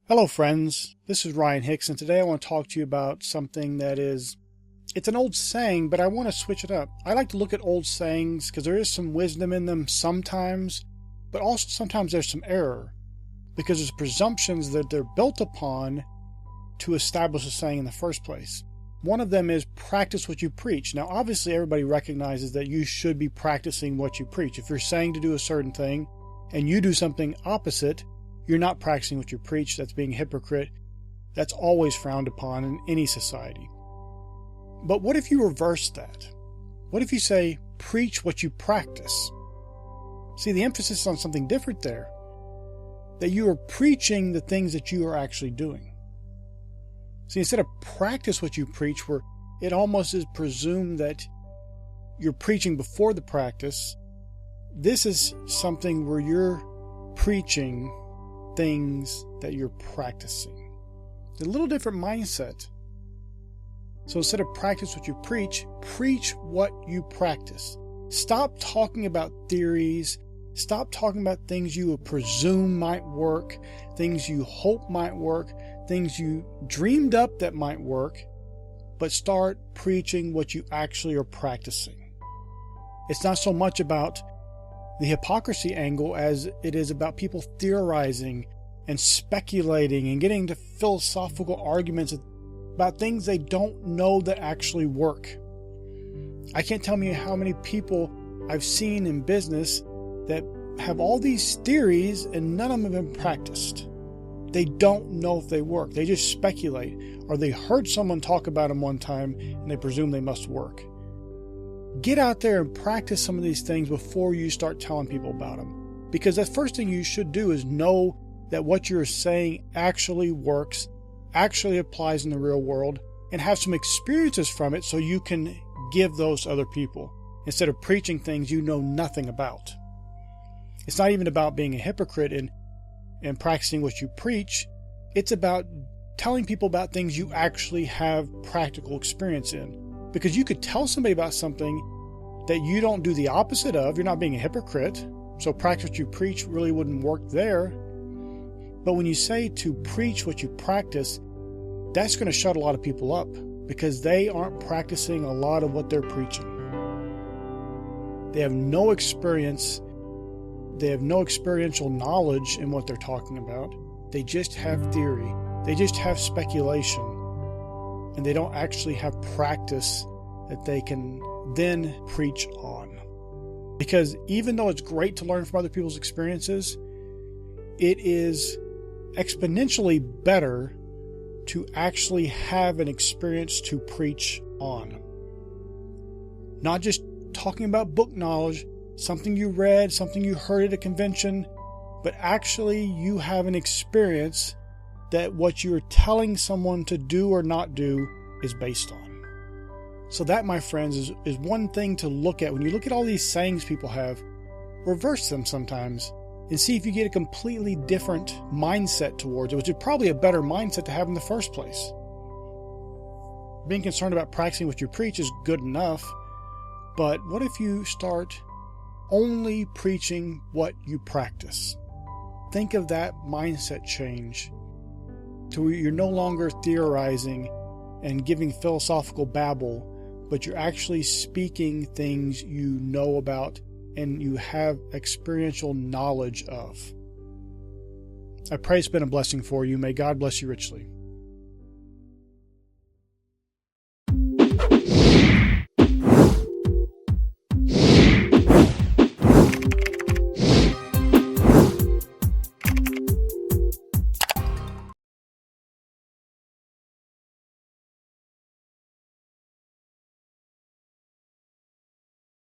Hello friends, this is Ryan Hicks, and today I want to talk to you about something it's an old saying, but I want to switch it up. I like to look at old sayings because there is some wisdom in them sometimes, but also sometimes there's some error because there's presumptions that they're built upon to establish a saying in the first place. One of them is practice what you preach. Now obviously everybody recognizes that you should be practicing what you preach. If you're saying to do a certain thing and you do something opposite, you're not practicing what you preach. That's being a hypocrite. That's always frowned upon in any society. But what if you reverse that? What if you say, preach what you practice? See, the emphasis is on something different there. That you are preaching the things that you are actually doing. See, instead of practice what you preach, where it almost is presumed that you're preaching before the practice, this is something where you're preaching things that you're practicing. It's a little different mindset. So instead of practice what you preach what you practice. Stop talking about theories. Stop talking about things you presume might work, things you hope might work, things you dreamed up that might work, but start preaching what you actually are practicing. It's not so much about the hypocrisy angle as it is about people theorizing and speculating and getting into philosophical arguments about things they don't know that actually work. I can't tell you how many people I've seen in business that have all these theories and none of them have been practiced. They don't know if they work. They just speculate, or they heard someone talk about them one time and they presume they must work. Get out there and practice some of these things before you start telling people about them. Because the first thing you should do is know that what you're saying actually works, actually applies in the real world, and have some experiences from it so you can give those to other people instead of preaching things you know nothing about. It's not even about being a hypocrite and practicing what you preach. It's about telling people about things you actually have practical experience in. Because you could tell somebody about something that you don't do the opposite of. You're not being a hypocrite. So practice what you preach really wouldn't work there. But when you say to preach what you practice, that's going to shut a lot of people up because they aren't practicing a lot of what they're preaching. They have no experience. They have no experiential knowledge in what they're talking about. They just have theory. They just have speculation. And they don't actually have practice that they can then preach on. Because even though it's great to learn from other people's experiences, it is exponentially better to actually have an experience to preach on. Not just talking about book knowledge, something you read, something you heard at a convention, but actually you have an experience that what you're telling someone to do or not do is based on. So that, my friends, is one thing to look at. When you look at all these sayings people have, reverse them sometimes and see if you get a completely different mindset towards it, which is probably a better mindset to have in the first place. Being concerned about practicing what you preach is good enough, but what if you start only preaching what you practice? Think of that mindset change to where you're no longer theorizing and giving philosophical babble, but you're actually speaking things you know about and you have experiential knowledge of. I pray it's been a blessing for you. May God bless you richly.